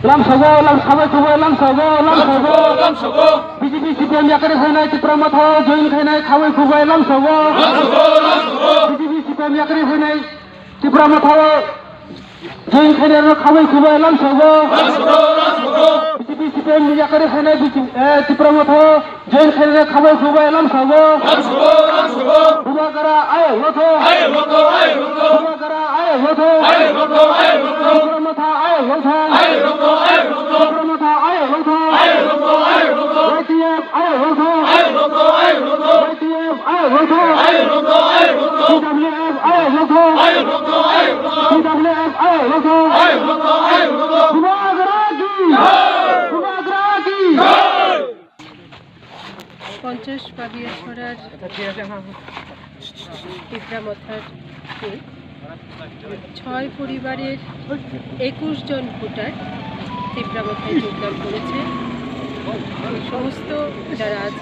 Lamsogo, BJP CPM yakari khainai Tripura matho join khainai khawai khubai Lamsogo, BJP CPM yakari khainai Tripura matho join khainai khawai khubai Lamsogo, BJP CPM yakari khainai Tripura matho join khainai khawai khubai Lamsogo, Bumagara ayo lotho, Bumagara ayo lotho, Tripura matho ayo lotho, Tripura matho ayo lotho, YTF ayo lotho, YTF ayo lotho, CWF ayo lotho, CWF ayo lotho, Bumagara ki, Bumagara ki। 50 পাবিয়া ছড়ার টিপরামথার 6 পরিবারের 21 জন voter টিপরামথায় যোগদান করেছে। সমস্ত যারা আজ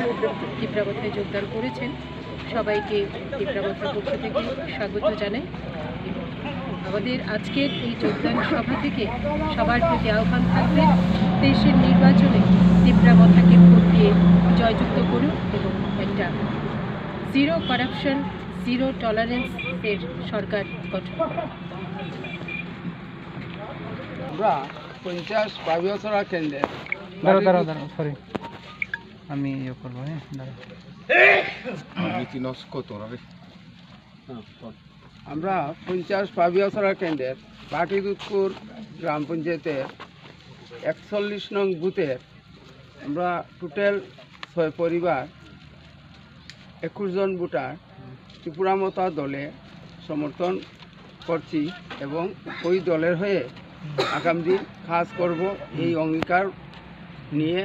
টিপরামথায় যোগদান করেছেন সবাইকে টিপরামথার পক্ষ থেকে স্বাগত জানাই। আমাদের আজকের এই যোগদান সভা থেকে সবার প্রতি আহ্বান থাকবে দেশের নির্বাচনে টিপরামথাকে ভোট দিয়ে জয়যুক্ত করুন এবং একটা জিরো করাপশন জিরো টলারেন্সের সরকার গঠন করুন। আমরা 50 পাবিয়াছড়া কেন্দ্রের দাঁড়াও সরি আমি ইয়ে করবো। আমরা 50 পাবিয়াছড়া কেন্দ্রের বাটিদুধপুর গ্রাম পঞ্চায়েতের 41 নং বুথের আমরা টোটাল 6 পরিবার 21 জন ভোটার ত্রিপুরা মতা দলে সমর্থন করছি এবং ওই দলের হয়ে আগামী দিন কাজ করব এই অঙ্গীকার নিয়ে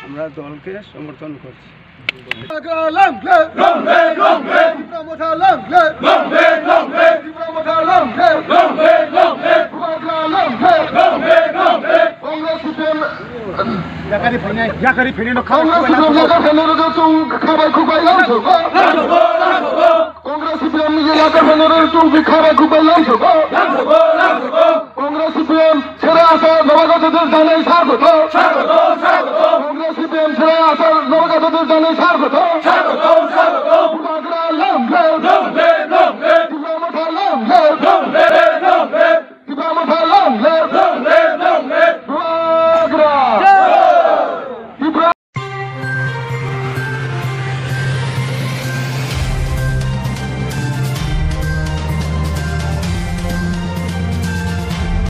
আমরা দলকে সমর্থন করছি। Yakari fene no khawai khubai Lamsogo, Congress CPM yakari fene no khawai khubai Lamsogo, Congress CPM ছেড়ে আসা নবাগতদের জানাই স্বাগত, Congress CPM ছেড়ে আসা নবাগতদের জানাই স্বাগত।